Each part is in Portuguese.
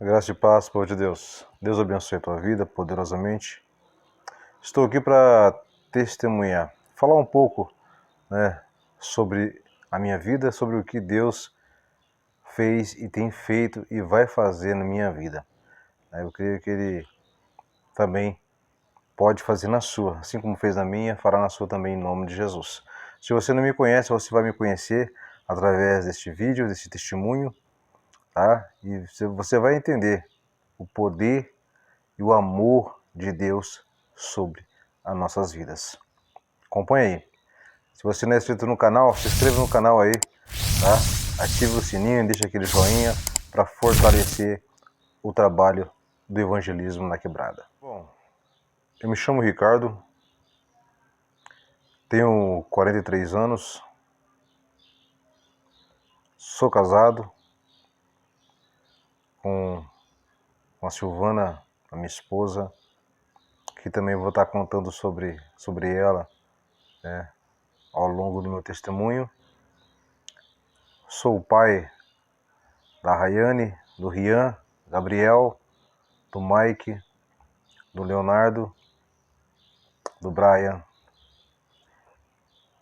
Graça e paz, povo de Deus. Deus abençoe a tua vida poderosamente. Estou aqui para testemunhar, falar um pouco, sobre a minha vida, sobre o que Deus fez e tem feito e vai fazer na minha vida. Eu creio que Ele também pode fazer na sua, assim como fez na minha, fará na sua também em nome de Jesus. Se você não me conhece, você vai me conhecer através deste vídeo, desse testemunho, tá? E você vai entender o poder e o amor de Deus sobre as nossas vidas. Acompanhe aí. Se você não é inscrito no canal, se inscreva no canal aí, tá? Ative o sininho, deixa aquele joinha para fortalecer o trabalho do evangelismo na quebrada. Bom, eu me chamo Ricardo, tenho 43 anos, sou casado com a Silvana, a minha esposa, que também vou estar contando sobre ela, ao longo do meu testemunho. Sou o pai da Rayane, do Rian, Gabriel, do Mike, do Leonardo, do Brian.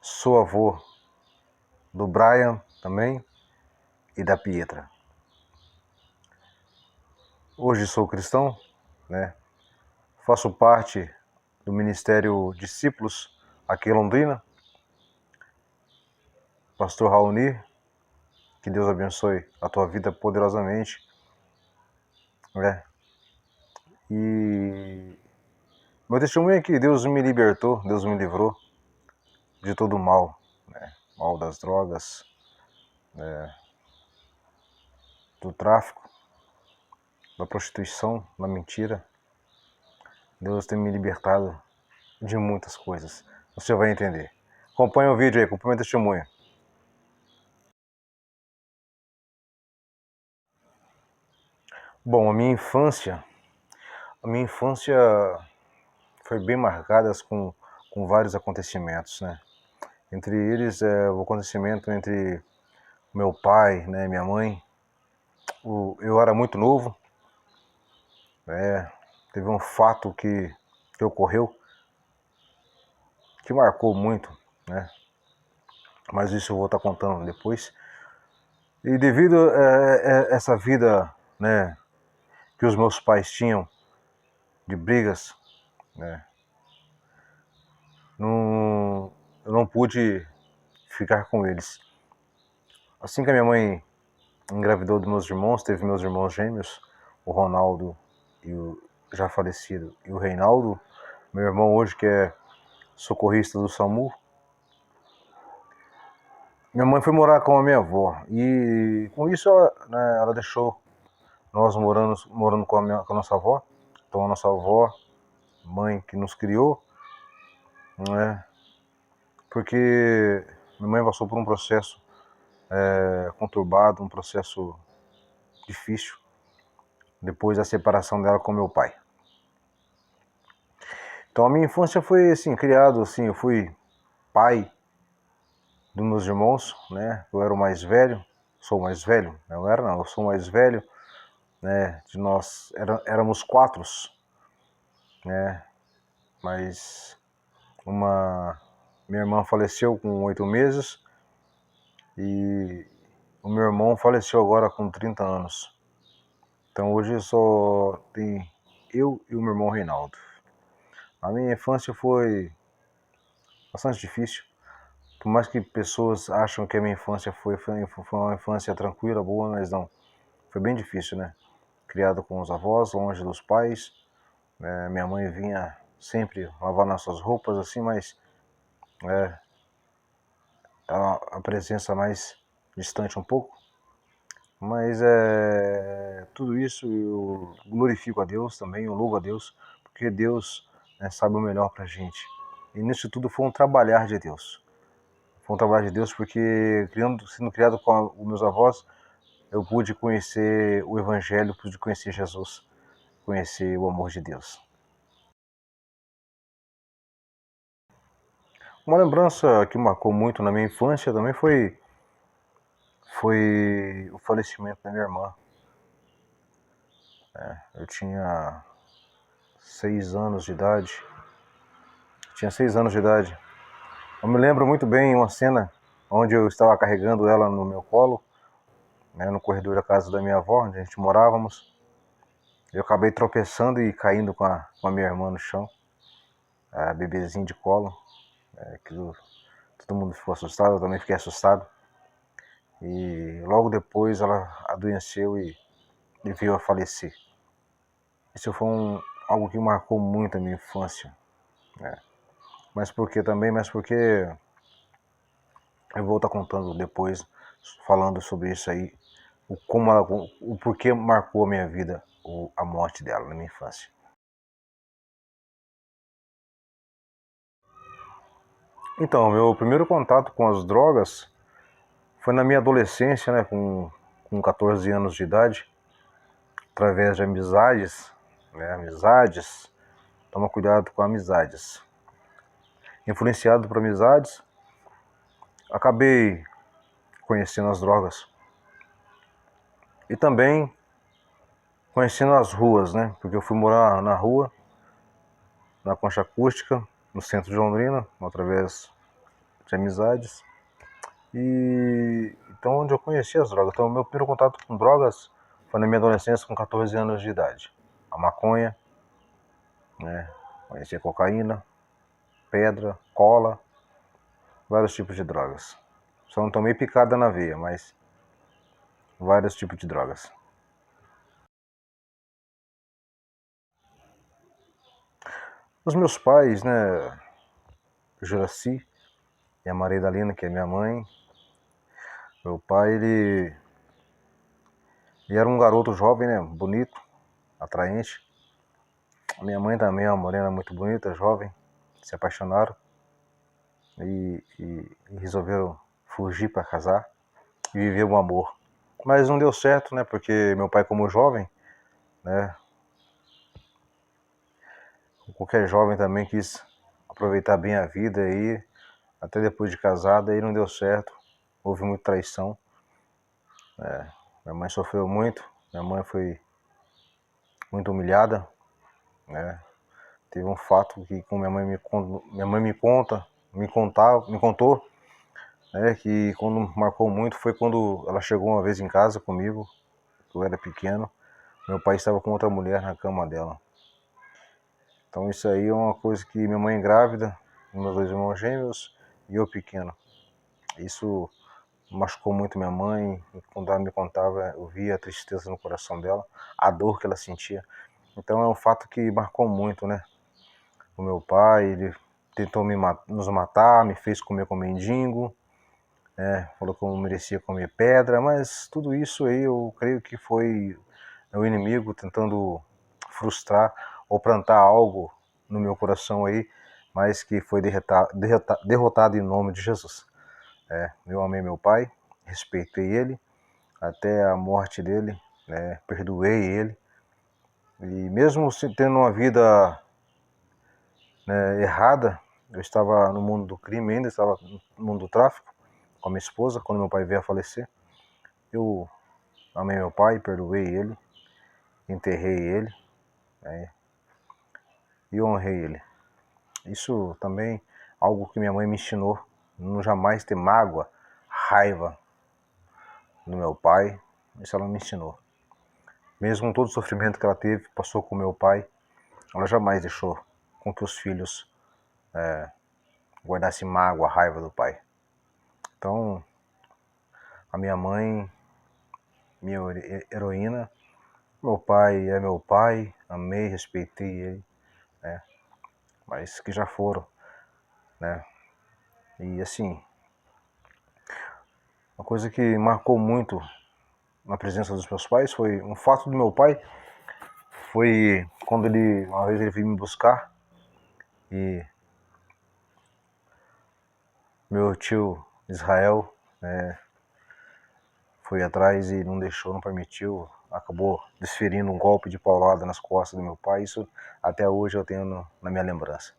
Sou avô do Brian também e da Pietra. Hoje sou cristão, faço parte do Ministério Discípulos aqui em Londrina. Pastor Raoni, que Deus abençoe a tua vida poderosamente. E meu testemunho é que Deus me libertou, Deus me livrou de todo o mal, mal das drogas, do tráfico, da prostituição, da mentira. Deus tem me libertado de muitas coisas. Você vai entender. Acompanhe o vídeo aí, acompanhe o testemunho. Bom, a minha infância foi bem marcada com vários acontecimentos, Entre eles, o acontecimento entre meu pai, minha mãe. Eu era muito novo, teve um fato que ocorreu que marcou muito, mas isso eu vou estar contando depois. E devido a essa vida, que os meus pais tinham de brigas, eu não pude ficar com eles. Assim que a minha mãe engravidou dos meus irmãos, teve meus irmãos gêmeos, o Ronaldo e o já falecido, e o Reinaldo, meu irmão hoje que é socorrista do SAMU. Minha mãe foi morar com a minha avó e com isso ela deixou nós morando com a nossa avó. Então a nossa avó, mãe que nos criou, porque minha mãe passou por um processo conturbado, um processo difícil depois da separação dela com meu pai. Então a minha infância foi assim, criado assim, eu fui pai dos meus irmãos, Eu era o mais velho, sou o mais velho, eu sou o mais velho, De nós éramos quatro, mas minha irmã faleceu com 8 meses e o meu irmão faleceu agora com 30 anos. Então hoje só tem eu e o meu irmão Reinaldo. A minha infância foi bastante difícil, por mais que pessoas acham que a minha infância foi uma infância tranquila, boa, mas não. Foi bem difícil, Criado com os avós, longe dos pais. Minha mãe vinha sempre lavar nossas roupas, assim, mas a presença mais distante um pouco. Mas tudo isso eu glorifico a Deus também, eu louvo a Deus, porque Deus sabe o melhor pra gente. E nisso tudo foi um trabalhar de Deus. Foi um trabalho de Deus porque, sendo criado com os meus avós, eu pude conhecer o Evangelho, pude conhecer Jesus, conhecer o amor de Deus. Uma lembrança que marcou muito na minha infância também foi o falecimento da minha irmã. Eu tinha 6 anos de idade. Tinha 6 anos de idade. Eu me lembro muito bem uma cena onde eu estava carregando ela no meu colo, né, no corredor da casa da minha avó, onde a gente morávamos. Eu acabei tropeçando e caindo com a minha irmã no chão, a bebezinho de colo. Todo mundo ficou assustado, eu também fiquei assustado. E logo depois ela adoeceu e veio a falecer. Isso foi algo que marcou muito a minha infância, né? Mas por que também? Mas porque eu vou estar contando depois, falando sobre isso aí, o porquê marcou a minha vida, a morte dela na minha infância. Então, meu primeiro contato com as drogas foi na minha adolescência, né, com 14 anos de idade, através de amizades, né, amizades, toma cuidado com amizades. Influenciado por amizades, acabei conhecendo as drogas. E também conhecendo as ruas, né, porque eu fui morar na rua, na Concha Acústica, no centro de Londrina, através de amizades. E então onde eu conheci as drogas. Então o meu primeiro contato com drogas foi na minha adolescência com 14 anos de idade. A maconha, né? Conheci a cocaína, pedra, cola, vários tipos de drogas. Só não tomei picada na veia, mas vários tipos de drogas. Os meus pais, né, o Juraci e a Maria Dalina, que é minha mãe. Meu pai, ele era um garoto jovem, né, bonito, atraente. A minha mãe também é uma morena muito bonita, jovem, se apaixonaram e resolveram fugir para casar e viver um amor. Mas não deu certo, né, porque meu pai, como jovem, né, qualquer jovem também quis aproveitar bem a vida aí, até depois de casado, aí não deu certo, houve muita traição. Minha mãe sofreu muito, minha mãe foi muito humilhada, né? Teve um fato que com minha mãe me contou, né, que quando marcou muito foi quando ela chegou uma vez em casa comigo, eu era pequeno, meu pai estava com outra mulher na cama dela. Então isso aí é uma coisa que minha mãe grávida, meus 2 irmãos gêmeos e eu pequeno. Isso machucou muito minha mãe, e quando ela me contava, eu via a tristeza no coração dela, a dor que ela sentia. Então é um fato que marcou muito, né? O meu pai, ele tentou nos matar, me fez comer com mendigo, né? Falou que eu merecia comer pedra, mas tudo isso aí eu creio que foi o inimigo tentando frustrar ou plantar algo no meu coração aí, mas que foi derrotado em nome de Jesus. Eu amei meu pai, respeitei ele até a morte dele, né? Perdoei ele. E mesmo tendo uma vida, né, errada, eu estava no mundo do crime ainda, estava no mundo do tráfico com a minha esposa, quando meu pai veio a falecer. Eu amei meu pai, perdoei ele, enterrei ele, né, e honrei ele. Isso também algo que minha mãe me ensinou, não jamais ter mágoa, raiva do meu pai, isso ela me ensinou. Mesmo com todo o sofrimento que ela teve, passou com meu pai, ela jamais deixou com que os filhos guardassem mágoa, raiva do pai. Então, a minha mãe, minha heroína, meu pai é meu pai, amei, respeitei ele, né? Mas que já foram, né? E assim, uma coisa que marcou muito na presença dos meus pais foi um fato do meu pai, foi quando uma vez ele veio me buscar e meu tio Israel, né, foi atrás e não deixou, não permitiu, acabou desferindo um golpe de paulada nas costas do meu pai. Isso até hoje eu tenho na minha lembrança.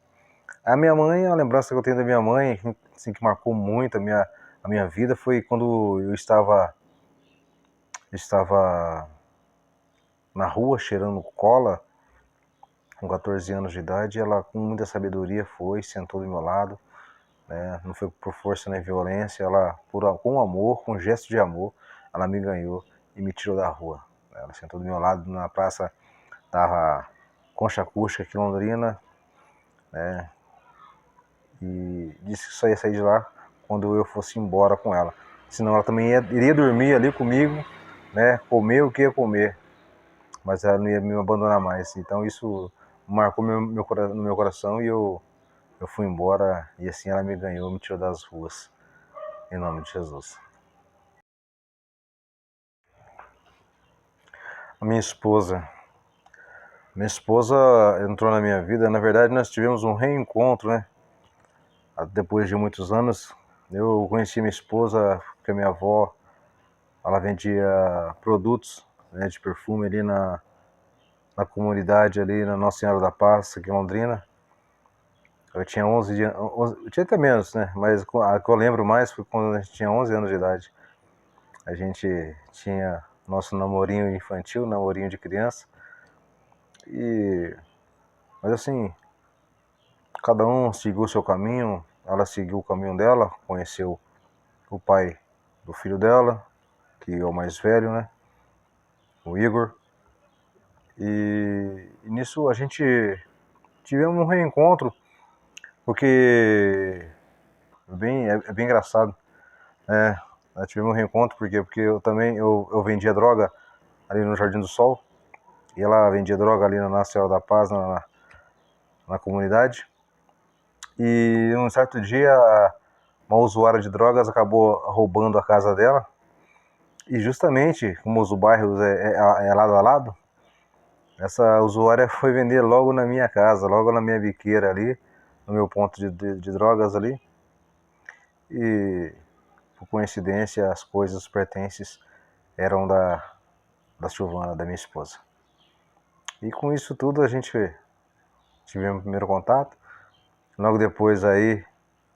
A minha mãe, a lembrança que eu tenho da minha mãe, assim, que marcou muito a minha vida, foi quando eu estava na rua cheirando cola, com 14 anos de idade. Ela, com muita sabedoria, foi, sentou do meu lado, né? Não foi por força nem violência, ela, com amor, com um gesto de amor, ela me ganhou e me tirou da rua. Ela sentou do meu lado na praça da Concha Acústica aqui em Londrina, né? E disse que só ia sair de lá quando eu fosse embora com ela. Senão ela também iria dormir ali comigo, né? Comer o que ia comer, mas ela não ia me abandonar mais. Então isso marcou no meu coração e eu fui embora e assim ela me ganhou, me tirou das ruas. Em nome de Jesus. A minha esposa entrou na minha vida. Na verdade, nós tivemos um reencontro, né? Depois de muitos anos, eu conheci minha esposa porque a minha avó, ela vendia produtos, né, de perfume ali na comunidade ali na Nossa Senhora da Paz, aqui em Londrina. Eu tinha 11 dias, eu tinha até menos, né? Mas a que eu lembro mais foi quando a gente tinha 11 anos de idade. A gente tinha nosso namorinho infantil, namorinho de criança. Mas assim, cada um seguiu o seu caminho. Ela seguiu o caminho dela, conheceu o pai do filho dela, que é o mais velho, né? O Igor. E nisso a gente tivemos um reencontro, porque é bem engraçado. É, nós tivemos um reencontro porque eu vendia droga ali no Jardim do Sol, e ela vendia droga ali na Nossa Senhora da Paz, na comunidade. E um certo dia, uma usuária de drogas acabou roubando a casa dela. E justamente, como os bairros é lado a lado, essa usuária foi vender logo na minha casa, logo na minha biqueira ali, no meu ponto de drogas ali. E, por coincidência, as coisas, os pertences, eram da Silvana, da minha esposa. E com isso tudo a gente tivemos o primeiro contato. Logo depois aí,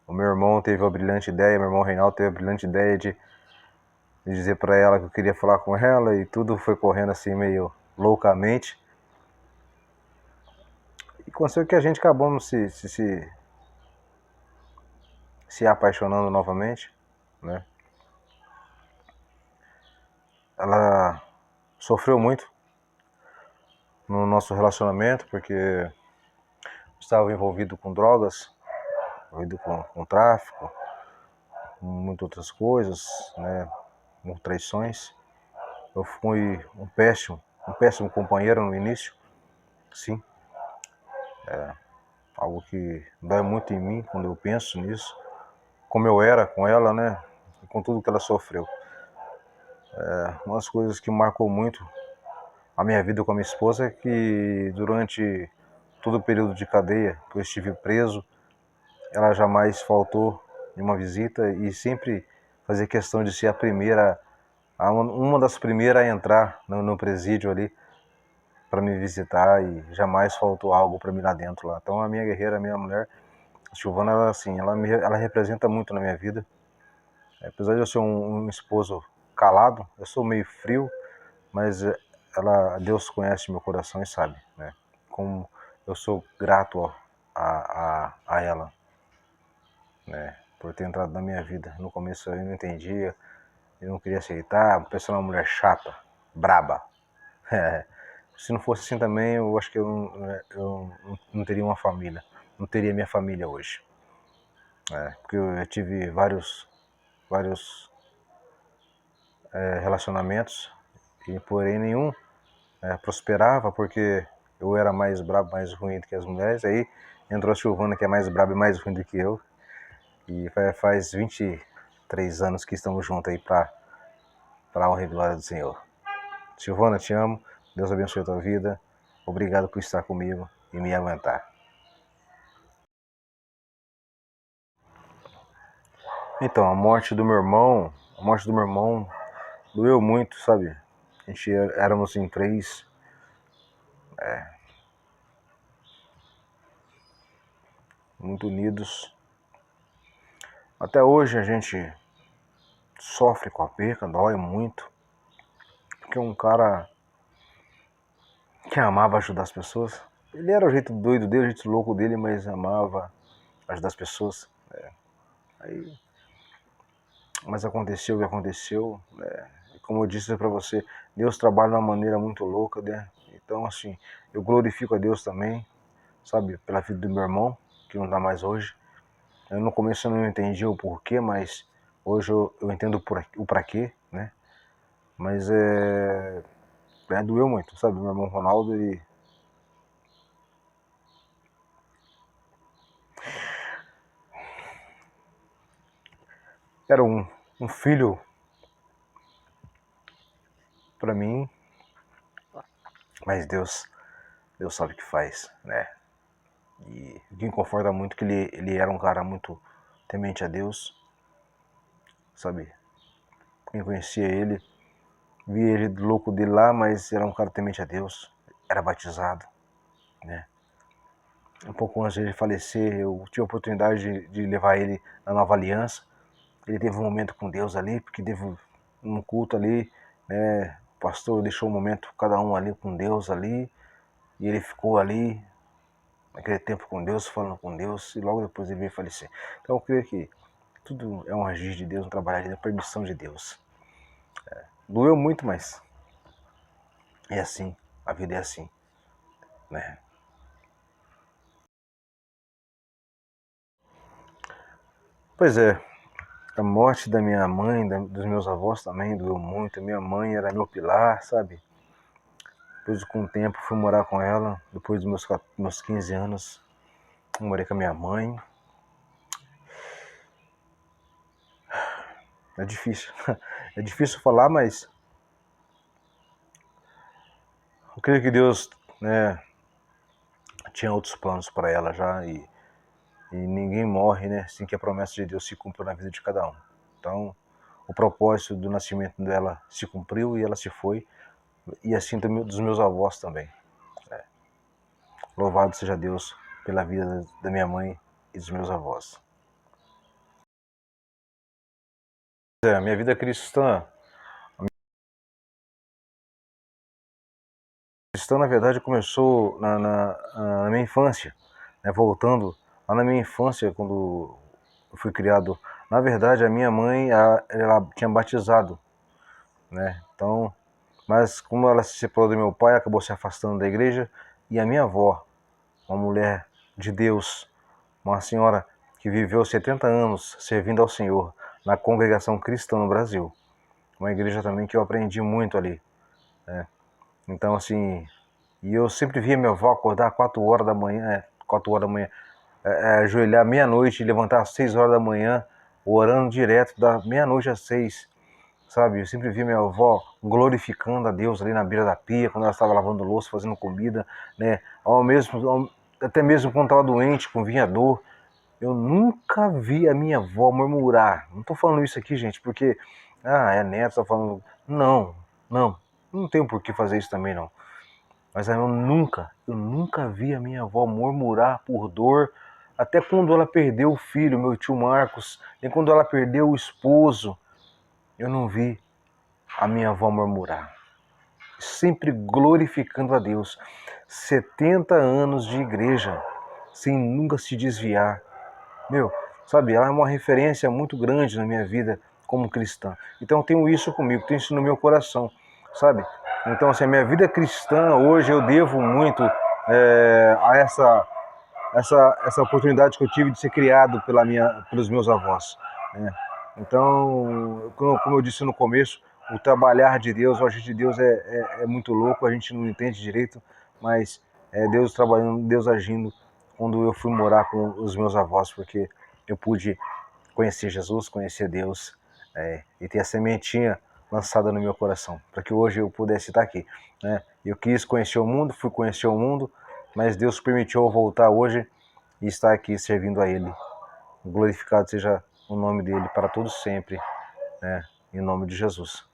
o meu irmão teve a brilhante ideia, meu irmão Reinaldo teve a brilhante ideia de dizer para ela que eu queria falar com ela, e tudo foi correndo assim meio loucamente. E aconteceu que a gente acabou se apaixonando novamente, né? Ela sofreu muito no nosso relacionamento porque estava envolvido com drogas, envolvido com tráfico, com muitas outras coisas, né? Com traições. Eu fui um péssimo companheiro no início, sim. Algo que dói muito em mim quando eu penso nisso, como eu era com ela, né? E com tudo que ela sofreu. Uma das coisas que marcou muito a minha vida com a minha esposa é que durante todo o período de cadeia que eu estive preso, ela jamais faltou em uma visita e sempre fazia questão de ser a primeira, uma das primeiras a entrar no presídio ali para me visitar, e jamais faltou algo para mim lá dentro lá. Então a minha guerreira, a minha mulher, a Silvana, ela, assim, ela representa muito na minha vida. Apesar de eu ser um esposo calado, eu sou meio frio, mas Deus conhece meu coração e sabe, né? Como eu sou grato a ela, né? Por ter entrado na minha vida. No começo eu não entendia, eu não queria aceitar, pensando uma mulher chata, braba. Se não fosse assim também, eu acho que eu não teria uma família, não teria minha família hoje. Porque eu tive vários relacionamentos, e porém nenhum prosperava, porque eu era mais brabo, mais ruim do que as mulheres. Aí entrou a Silvana, que é mais braba e mais ruim do que eu, e faz 23 anos que estamos juntos aí para a honra e glória do Senhor. Silvana, te amo, Deus abençoe a tua vida, obrigado por estar comigo e me aguentar. Então, a morte do meu irmão doeu muito, sabe? A gente éramos em três, muito unidos. Até hoje a gente sofre com a perca, dói muito, porque é um cara que amava ajudar as pessoas. Ele era o jeito doido dele, o jeito louco dele, mas amava ajudar as pessoas. Aí, mas aconteceu o que aconteceu, né? Como eu disse para você, Deus trabalha de uma maneira muito louca, né? Então, assim, eu glorifico a Deus também, sabe, pela vida do meu irmão, que não está mais hoje. No começo eu não entendia o porquê, mas hoje eu entendo o para quê, né? Mas doeu muito, sabe? Meu irmão Ronaldo, ele era um filho para mim, mas Deus sabe o que faz, né? E o que me conforta muito é que ele era um cara muito temente a Deus, sabe? Quem conhecia ele, via ele louco dele lá, mas era um cara temente a Deus, era batizado, né? Um pouco antes de ele falecer, eu tive a oportunidade de levar ele na Nova Aliança. Ele teve um momento com Deus ali, porque teve um culto ali, né? O pastor deixou um momento, cada um ali com Deus ali, e ele ficou ali, naquele tempo com Deus, falando com Deus, e logo depois ele veio falecer. Então eu creio que tudo é um agir de Deus, um trabalhar de Deus, permissão de Deus. Doeu muito, mas é assim, a vida é assim, né? Pois é, a morte da minha mãe, dos meus avós também doeu muito. Minha mãe era meu pilar, sabe? Depois, com o tempo, fui morar com ela. Depois dos meus 15 anos, eu morei com a minha mãe. É difícil. É difícil falar, mas eu creio que Deus, né, tinha outros planos para ela já. E ninguém morre, né, sem que a promessa de Deus se cumpra na vida de cada um. Então, o propósito do nascimento dela se cumpriu e ela se foi. E assim também dos meus avós também. Louvado seja Deus pela vida da minha mãe e dos meus avós. A minha vida cristã na verdade começou na minha infância, né? Voltando lá na minha infância, quando eu fui criado. Na verdade, a minha mãe, ela tinha batizado, né? Então, mas como ela se separou do meu pai, acabou se afastando da igreja, e a minha avó, uma mulher de Deus, uma senhora que viveu 70 anos servindo ao Senhor na congregação cristã no Brasil. Uma igreja também que eu aprendi muito ali, né? Então, assim, e eu sempre via minha avó acordar 4 horas da manhã, 4 horas da manhã, ajoelhar meia-noite e levantar às 6 horas da manhã, orando direto da meia-noite às 6, sabe? Eu sempre via minha avó glorificando a Deus ali na beira da pia, quando ela estava lavando louça, fazendo comida, né? Até mesmo quando estava doente, com vinha dor. Eu nunca vi a minha avó murmurar. Não estou falando isso aqui, gente, porque, é neto, tá falando. Não, não. Não tenho por que fazer isso também, não. Mas eu nunca vi a minha avó murmurar por dor, até quando ela perdeu o filho, meu tio Marcos, nem quando ela perdeu o esposo, eu não vi a minha avó murmurar. Sempre glorificando a Deus. 70 anos de igreja, sem nunca se desviar. Meu, sabe, ela é uma referência muito grande na minha vida como cristã. Então eu tenho isso comigo, tenho isso no meu coração, sabe? Então, assim, a minha vida cristã hoje eu devo muito a essa oportunidade que eu tive de ser criado pelos meus avós, né? Então, como eu disse no começo, o trabalhar de Deus, o agir de Deus é muito louco, a gente não entende direito, mas é Deus trabalhando, Deus agindo quando eu fui morar com os meus avós, porque eu pude conhecer Jesus, conhecer Deus, e ter a sementinha lançada no meu coração, para que hoje eu pudesse estar aqui, né? Eu quis conhecer o mundo, fui conhecer o mundo, mas Deus permitiu eu voltar hoje e estar aqui servindo a Ele. Glorificado seja o nome dele para todos sempre, né? Em nome de Jesus.